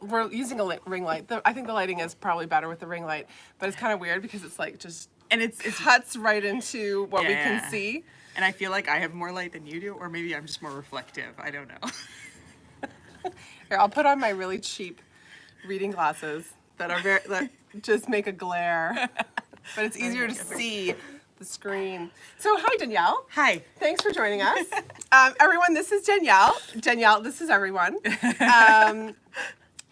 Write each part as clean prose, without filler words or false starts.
We're using a ring light. I think the lighting is probably better with the ring light, but it's kind of weird because it's like just and it cuts right into what we can see. And I feel like I have more light than you do, or maybe I'm just more reflective. I don't know. Here, I'll put on my really cheap reading glasses that just make a glare, but it's easier to see the screen. So hi, Danielle. Hi. Thanks for joining us. Everyone, this is Danielle. Danielle, this is everyone.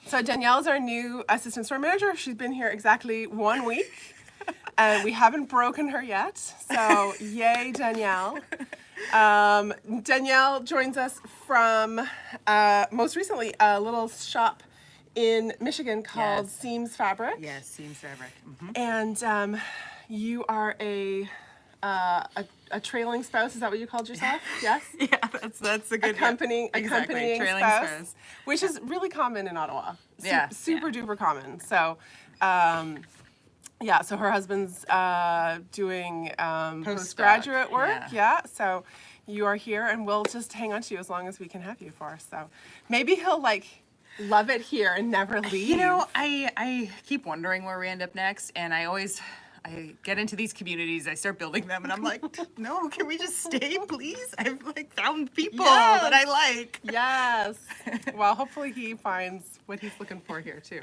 So Danielle is our new assistant store manager. She's been here exactly 1 week, and we haven't broken her yet. So yay, Danielle. Danielle joins us from, most recently, a little shop in Michigan called Seams Fabric. Yes, Seams Fabric. And you are a trailing spouse. Is that what you called yourself? Yes. Yeah, that's a good accompanying trailing spouse, which is really common in Ottawa. Super duper common. So, so her husband's doing postgraduate work. Yeah. So you are here, and we'll just hang on to you as long as we can have you for. So maybe he'll love it here and never leave. You know, I keep wondering where we end up next, and I get into these communities, I start building them, and I'm like, no, can we just stay, please? I've found people that I like. Yes. Well, hopefully he finds what he's looking for here too.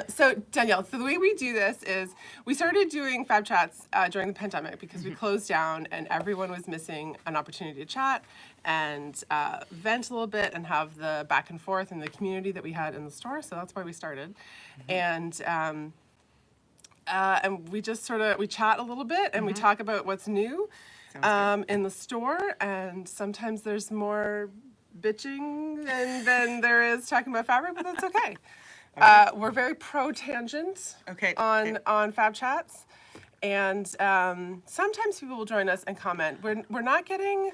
So Danielle, so the way we do this is we started doing Fab Chats during the pandemic because we closed down and everyone was missing an opportunity to chat and vent a little bit and have the back and forth in the community that we had in the store. So that's why we started. And we just we chat a little bit and we talk about what's new in the store, and sometimes there's more bitching than there is talking about fabric, but that's okay. We're very pro tangent on Fab Chats, and sometimes people will join us and comment. We're not getting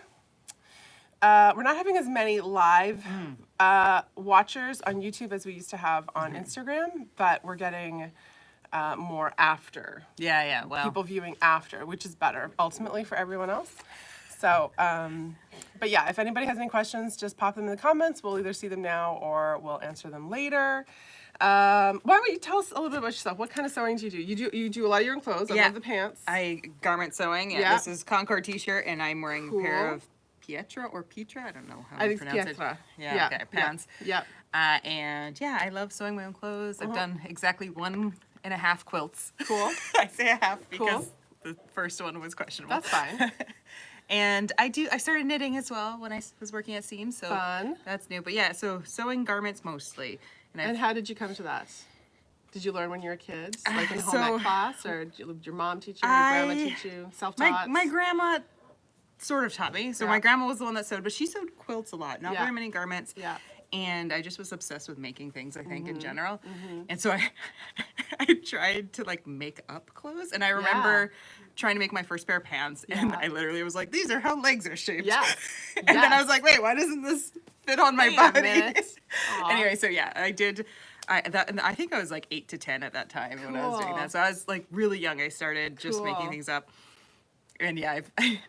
we're not having as many live watchers on YouTube as we used to have on Instagram, but we're getting more after. Well, people viewing after, which is better ultimately for everyone else. So, but yeah, if anybody has any questions, just pop them in the comments. We'll either see them now or we'll answer them later. Why don't you tell us a little bit about yourself? What kind of sewing do you do? You do a lot of your own clothes. I love the pants. I garment sewing. This is Concord t-shirt, and I'm wearing a pair of Pietra or Petra. I don't know how to pronounce it. Okay, pants. And I love sewing my own clothes. I've done exactly 1.5 quilts. Cool. I say a half because the first one was questionable. That's fine. And I started knitting as well when I was working at Seams, so fun. That's new. But so sewing garments mostly. And how did you come to that? Did you learn when you were a kid, like in home ec class, or did your mom teach you, your grandma teach you, self-taught? My grandma sort of taught me. So my grandma was the one that sewed, but she sewed quilts a lot, not very many garments. And I just was obsessed with making things, I think, in general. And so I tried to make up clothes. And I remember trying to make my first pair of pants. And I literally was like, these are how legs are shaped. And then I was like, wait, why doesn't this fit on my body? Anyway, so I did. I think I was 8 to 10 at that time when I was doing that. So I was really young. I started just making things up. And I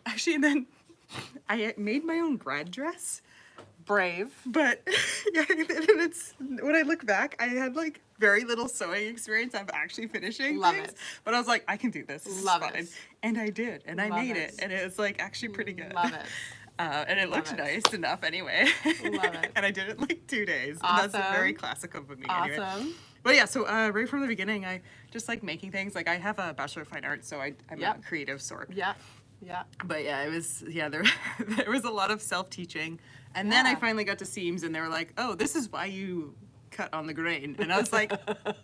actually, and then I made my own grad dress. Brave. But it's when I look back, I had very little sewing experience. I'm actually finishing things. But I was like, I can do this. This is fine. And I did, and I made it, and it was actually pretty good. Love it. And it looked nice enough anyway. Love it. And I did it in 2 days. Awesome. And that's very classic of me anyway. Awesome. But so right from the beginning, I just like making things. I have a Bachelor of Fine Arts, so I'm a creative sort. But it was there was a lot of self-teaching. And then I finally got to Seams, and they were like, oh, this is why you cut on the grain. And I was like,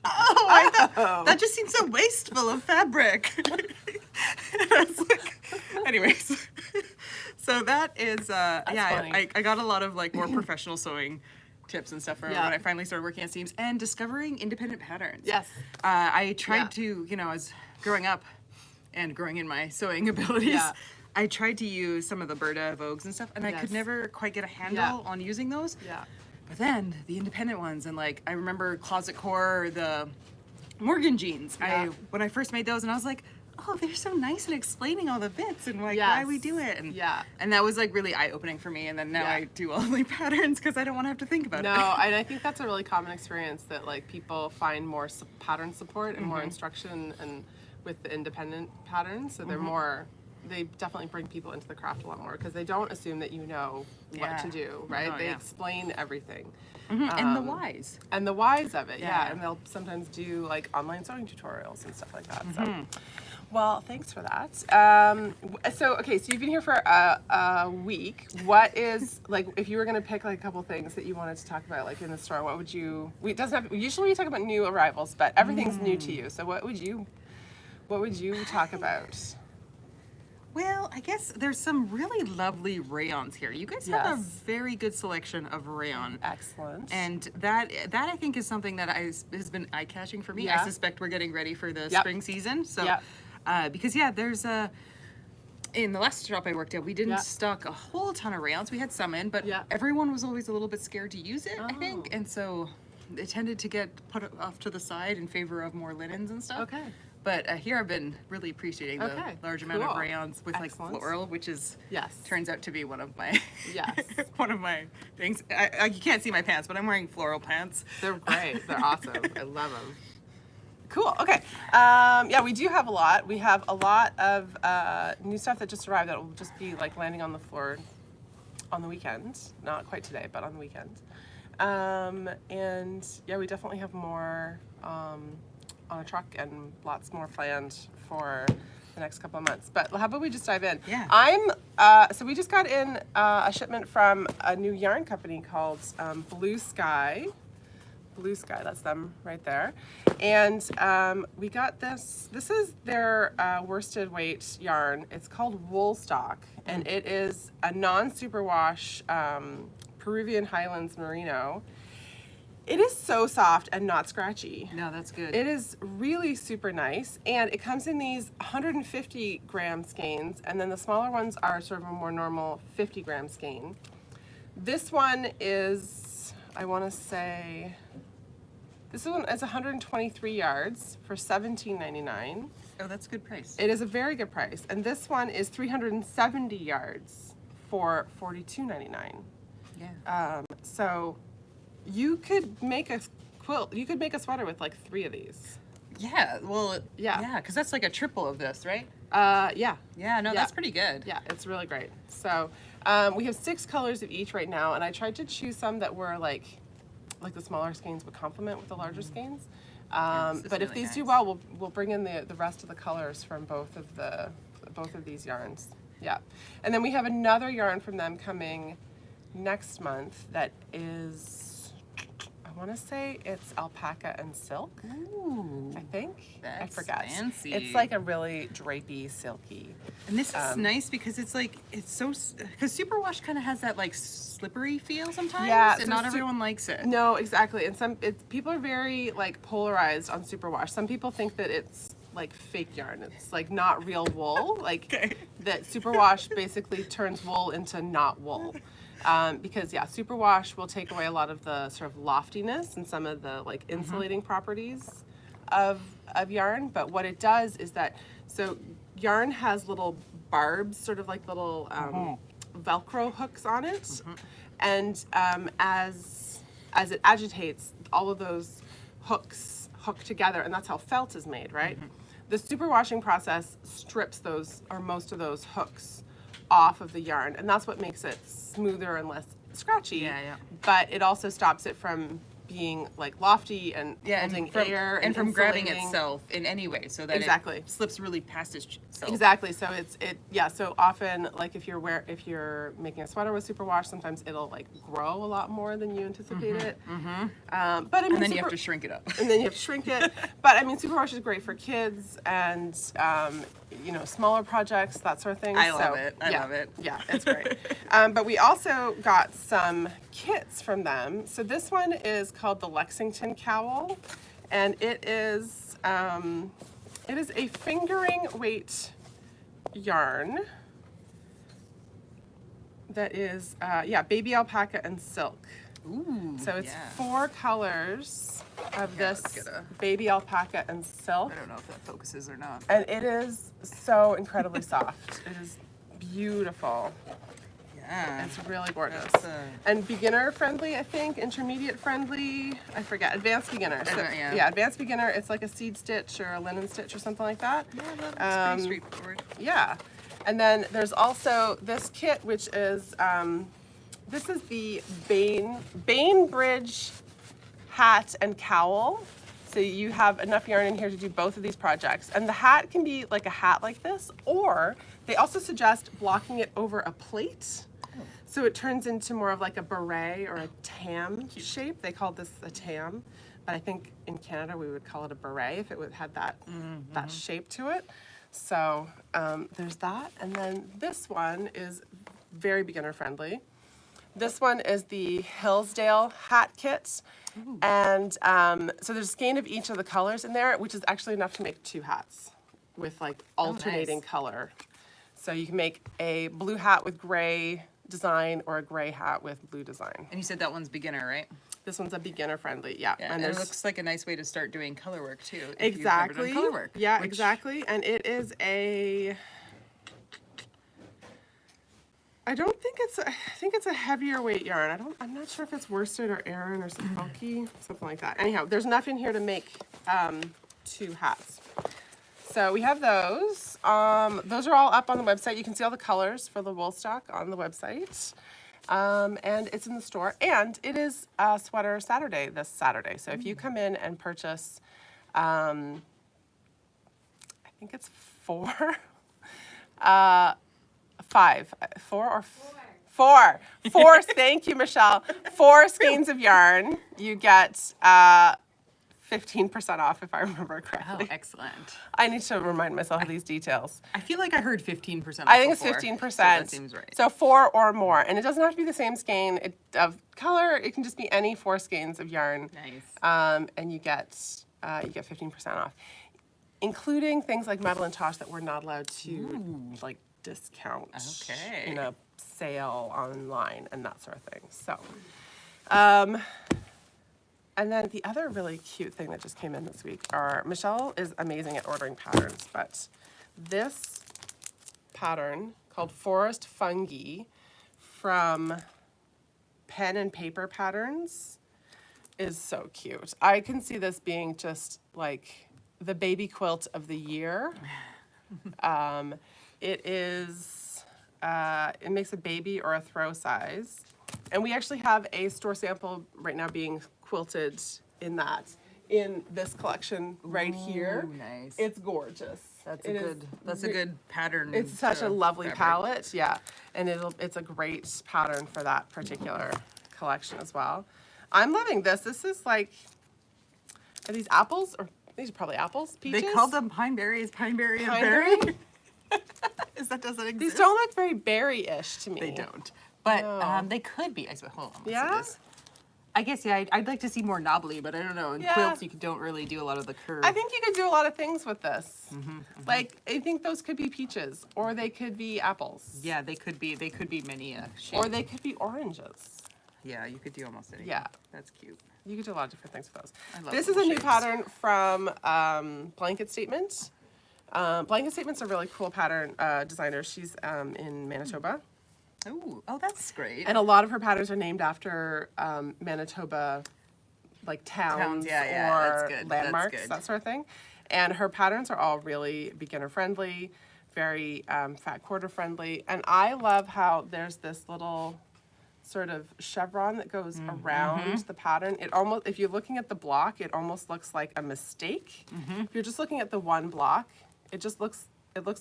I thought, that just seems so wasteful of fabric. And I was like, anyways. So that is, I got a lot of more professional sewing tips and stuff when I finally started working at Seams and discovering independent patterns. Yes. I tried to, as growing up and growing in my sewing abilities, I tried to use some of the Berta Vogues and stuff, and I could never quite get a handle on using those. But then the independent ones, and I remember Closet Core, the Morgan jeans. When I first made those, and I was like, oh, they're so nice at explaining all the bits and like why we do it. And and that was like really eye-opening for me. And then now I do all my patterns because I don't want to have to think about it. No, and I think that's a really common experience that like people find more pattern support and more instruction and with the independent patterns. So they're more, they definitely bring people into the craft a lot more because they don't assume that you know what to do, right? They explain everything. And the whys. And the whys of it, and they'll sometimes do like online sewing tutorials and stuff like that. So, well, thanks for that. So you've been here for a week. What is, like, if you were going to pick like a couple things that you wanted to talk about, like in the store, what would you? It doesn't have. Usually we talk about new arrivals, but everything's new to you. So what would you talk about? Well, I guess there's some really lovely rayons here. You guys have a very good selection of rayon. Excellent. And that I think is something that has been eye-catching for me. I suspect we're getting ready for the spring season. So, because there's in the last shop I worked at, we didn't stock a whole ton of rayons. We had some in, but everyone was always a little bit scared to use it, I think. And so it tended to get put off to the side in favor of more linens and stuff. Okay. But here I've been really appreciating the large amount of rayons with like floral, which is turns out to be one of my one of my things. You can't see my pants, but I'm wearing floral pants. They're great. They're awesome. I love them. Cool. Okay. We do have a lot. We have a lot of new stuff that just arrived that will just be like landing on the floor on the weekend. Not quite today, but on the weekend. And we definitely have more on a truck and lots more planned for the next couple of months. But how about we just dive in? So we just got in a shipment from a new yarn company called Blue Sky. Blue Sky, that's them right there. And we got this. This is their worsted weight yarn. It's called Wool Stock, and it is a non-superwash Peruvian Highlands Merino. It is so soft and not scratchy. No, that's good. It is really super nice, and it comes in these 150 gram skeins, and then the smaller ones are sort of a more normal 50 gram skein. This one is, I want to say, this one is 123 yards for $17.99. Oh, that's a good price. It is a very good price, and this one is 370 yards for $42.99. Yeah. So you could make a quilt. You could make a sweater with like 3 of these. Yeah. Well. Yeah. Because that's like a triple of this, right? Yeah. Yeah. No, that's pretty good. Yeah, it's really great. So we have 6 colors of each right now, and I tried to choose some that were like the smaller skeins would complement with the larger skeins. But if really these do nice. well, we'll bring in the rest of the colors from both of these yarns. Yeah. And then we have another yarn from them coming next month that is, I want to say it's alpaca and silk. Ooh, I think. I forget. Fancy. It's like a really drapey, silky. And this is nice because it's like, it's so, because superwash kind of has that like slippery feel sometimes. Yeah, and so not everyone likes it. No, exactly. And people are very like polarized on superwash. Some people think that it's like fake yarn. It's like not real wool. Like that superwash basically turns wool into not wool. Because superwash will take away a lot of the sort of loftiness and some of the like insulating properties of yarn. But what it does is that, so yarn has little barbs, sort of like little Velcro hooks on it, and as it agitates, all of those hooks hook together, and that's how felt is made, right? The superwashing process strips those, or most of those hooks off of the yarn, and that's what makes it smoother and less scratchy. But it also stops it from being like lofty and holding air and from grabbing insulating itself in any way, so that it slips really past itself. Exactly. So so often, like if you're making a sweater with superwash, sometimes it'll like grow a lot more than you anticipate it. But I mean, and then you have to shrink it up. And then you have to shrink it. But I mean, superwash is great for kids and smaller projects, that sort of thing. I love it. I love it. Yeah, it's great. But we also got some kits from them. So this one is called the Lexington Cowl, and it is a fingering weight yarn that is baby alpaca and silk. Ooh, so it's 4 colors. of Here, let's this get a- baby alpaca and silk. I don't know if that focuses or not. And it is so incredibly soft. It is beautiful. Yeah. It's really gorgeous. That's, And beginner friendly, I think. Intermediate friendly, I forget. Advanced beginner. So, yeah. advanced beginner. It's like a seed stitch or a linen stitch or something like that. Yeah, that's pretty straightforward. Yeah. And then there's also this kit, which is, this is the Bainbridge hat and cowl. So you have enough yarn in here to do both of these projects. And the hat can be like a hat like this, or they also suggest blocking it over a plate. So it turns into more of like a beret or a tam shape. They call this a tam, but I think in Canada we would call it a beret if it had that, that shape to it. So there's that. And then this one is very beginner friendly. This one is the Hillsdale hat kit. And so there's a skein of each of the colors in there, which is actually enough to make 2 hats with like alternating color. So you can make a blue hat with gray design or a gray hat with blue design. And you said that one's beginner, right? This one's a beginner friendly, yeah. And it looks like a nice way to start doing color work too. If Exactly. You've never done color work, yeah, exactly. And it is a, I think it's a heavier weight yarn. I'm not sure if it's worsted or Aran or some bulky, something like that. Anyhow, there's enough in here to make 2 hats. So we have those. Those are all up on the website. You can see all the colors for the wool stock on the website. And it's in the store. And it is Sweater Saturday this Saturday. So if you come in and purchase, I think it's 4, 5, 4 or 4. 4, thank you, Michelle. 4 skeins of yarn. You get 15% off if I remember correctly. Oh, excellent. I need to remind myself of these details. I feel like I heard 15%. I think it's before, 15%. So that seems right. So 4 or more. And it doesn't have to be the same skein of color. It can just be any 4 skeins of yarn. Nice. And you get 15% off, including things like Madeline Tosh that we're not allowed to like discount in a sale online and that sort of thing. So, and then the other really cute thing that just came in this week are, Michelle is amazing at ordering patterns, but this pattern called Forest Fungi from Pen and Paper Patterns is so cute. I can see this being just like the baby quilt of the year. It is, it makes a baby or a throw size. And we actually have a store sample right now being quilted in this collection right here. Nice. It's gorgeous. That's a good pattern. It's such a lovely fabric. palette, yeah. And it's a great pattern for that particular collection as well. I'm loving this. This is like, are these apples? Or these are probably apples, peaches? They called them pine berries, pine berry and Pineberry? berry. That doesn't exist. These don't look very berry-ish to me. They don't. But No. they could be. I suppose. Hold on. Let's Yeah? see this. I guess, yeah, I'd like to see more knobbly, but I don't know. In Yeah. quilts, you don't really do a lot of the curve. I think you could do a lot of things with this. Like, I think those could be peaches, or they could be apples. Yeah, they could be many shapes. Or they could be oranges. Yeah, you could do almost anything. Yeah. That's cute. You could do a lot of different things with those. I love This is a little new shapes. pattern from Blanket Statement. Blanket Statement's a really cool pattern designer. She's in Manitoba. Oh, that's great. And a lot of her patterns are named after Manitoba, like towns yeah, or that's good, that's landmarks, good. that sort of thing. And her patterns are all really beginner friendly, very fat quarter friendly. And I love how there's this little sort of chevron that goes around the pattern. It almost, if you're looking at the block, it almost looks like a mistake. If you're just looking at the one block, it looks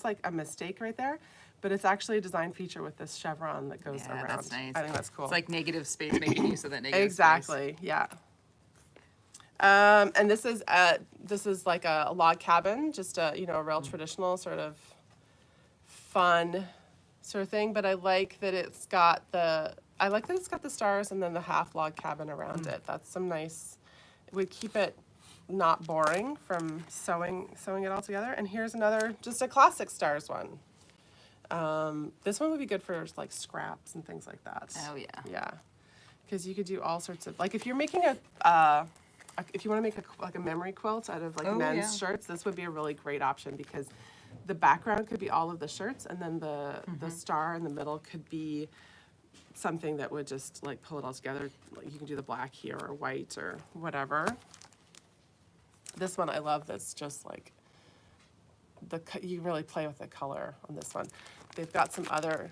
like a mistake right there. But it's actually a design feature with this chevron that goes around. That's nice. I think that's cool. It's like negative space, making use of that negative Exactly, yeah. And this is like a log cabin, just a a real traditional sort of fun sort of thing. But I like that it's got the stars and then the half log cabin around it. That's some nice. It would keep it not boring from sewing it all together. And here's another, just a classic stars one. This one would be good for like scraps and things like that. Oh yeah. Yeah, because you could do all sorts of, like if you're making a if you want to make like a memory quilt out of like men's shirts, this would be a really great option because the background could be all of the shirts, and then the star in the middle could be something that would just like pull it all together. Like you can do the black here or white or whatever. This one I love. That's just like you really play with the color on this one. They've got some other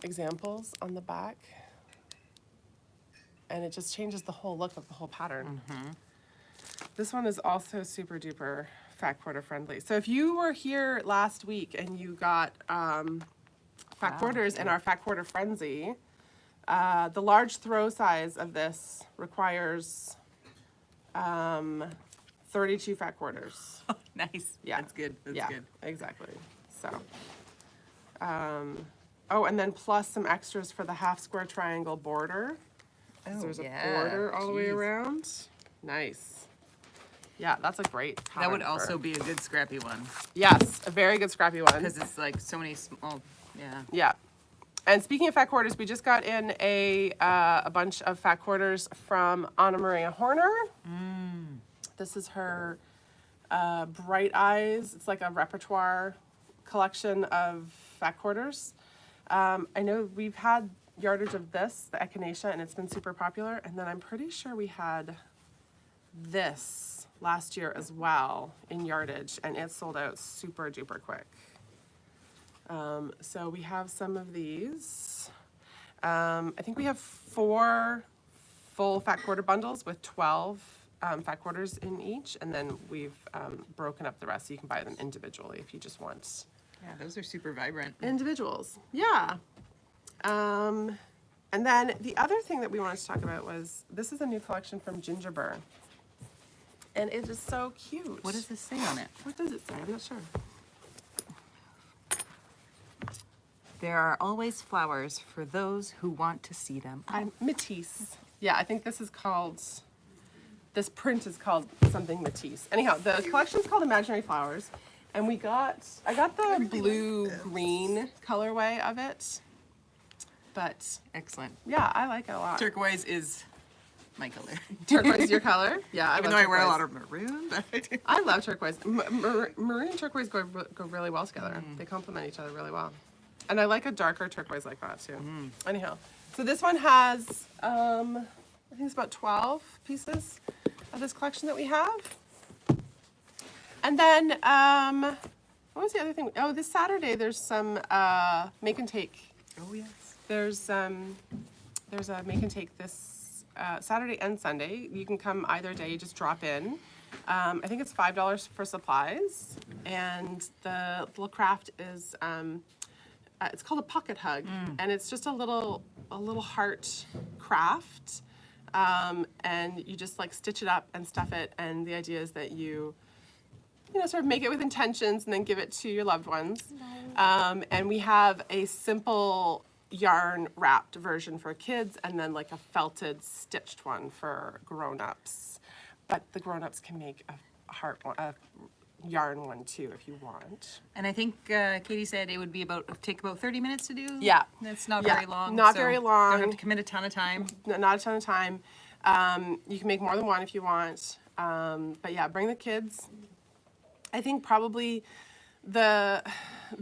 examples on the back, and it just changes the whole look of the whole pattern. This one is also super duper fat quarter friendly. So if you were here last week and you got fat quarters in our fat quarter frenzy, the large throw size of this requires 32 fat quarters. Oh, nice. Yeah. That's good. That's good. Exactly. So, oh, and then plus some extras for the half square triangle border. Oh, there's a border all the way around. Nice. Yeah, that's a great pattern. That would also be a good scrappy one. Yes, a very good scrappy one. Because it's like so many small, Yeah. And speaking of fat quarters, we just got in a bunch of fat quarters from Anna Maria Horner. This is her Bright Eyes. It's like a repertoire collection of fat quarters. I know we've had yardage of this, the Echinacea, and it's been super popular. And then I'm pretty sure we had this last year as well in yardage, and it sold out super duper quick. So we have some of these. I think we have 4 full fat quarter bundles with 12 fat quarters in each, and then we've broken up the rest so you can buy them individually if you just want. Yeah, those are super vibrant. Individuals, yeah. And then the other thing that we wanted to talk about was, this is a new collection from Gingerbur. And it is so cute. What does this say on it? What does it say? I'm not sure. There are always flowers for those who want to see them. Matisse. Yeah, I think this is called, this print is called something Matisse. Anyhow, the collection's called Imaginary Flowers. And I got the blue-green colorway of it. But excellent. Yeah, I like it a lot. Turquoise is my color. Turquoise is your color? Yeah, Even though I wear a lot of maroon, but I do. I love turquoise. Maroon and turquoise go really well together. They complement each other really well. And I like a darker turquoise like that too. Anyhow, so this one has, I think it's about 12 pieces of this collection that we have. And then, what was the other thing? Oh, this Saturday there's some make and take. Oh yes. There's a make and take this Saturday and Sunday. You can come either day, just drop in. I think it's $5 for supplies, and the little craft is it's called a pocket hug, and it's just a little heart craft, and you just like stitch it up and stuff it, and the idea is that you sort of make it with intentions and then give it to your loved ones. And we have a simple yarn wrapped version for kids, and then like a felted stitched one for grown-ups. But the grown-ups can make a yarn one too if you want. And I think Katie said it would be take about 30 minutes to do. Yeah. That's not very long. Not very long. Don't have to commit a ton of time. Not a ton of time. You can make more than one if you want. But yeah, bring the kids. I think probably the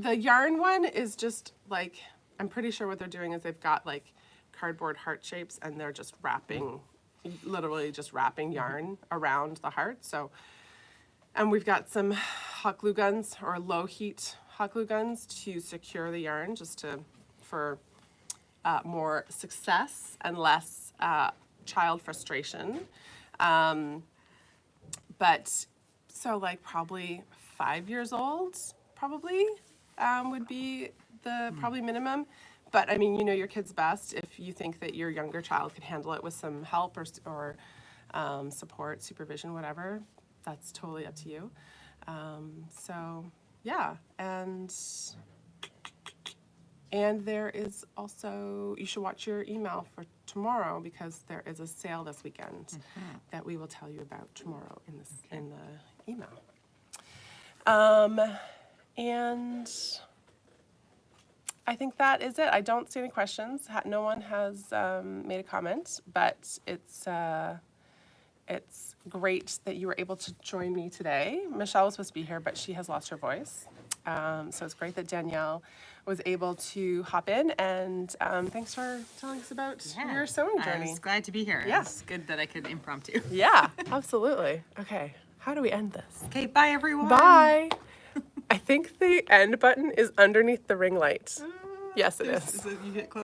yarn one is just like, I'm pretty sure what they're doing is they've got like cardboard heart shapes, and they're just literally just wrapping yarn around the heart. So, and we've got some hot glue guns or low heat hot glue guns to secure the yarn, just for more success and less child frustration. But so like probably 5 years old probably would be the probably minimum. But I mean, you know your kid's best. If you think that your younger child could handle it with some help or support, supervision, whatever, that's totally up to you. So yeah, and there is also, you should watch your email for tomorrow, because there is a sale this weekend that we will tell you about tomorrow in the email. And I think that is it. I don't see any questions. No one has made a comment, but it's it's great that you were able to join me today. Michelle was supposed to be here, but she has lost her voice. So it's great that Danielle was able to hop in, and thanks for telling us about your sewing I journey. was glad to be here. Yeah. It's good that I could impromptu. Yeah, absolutely. Okay, how do we end this? Okay, bye everyone. Bye. I think the end button is underneath the ring light. Yes, it is. You get close.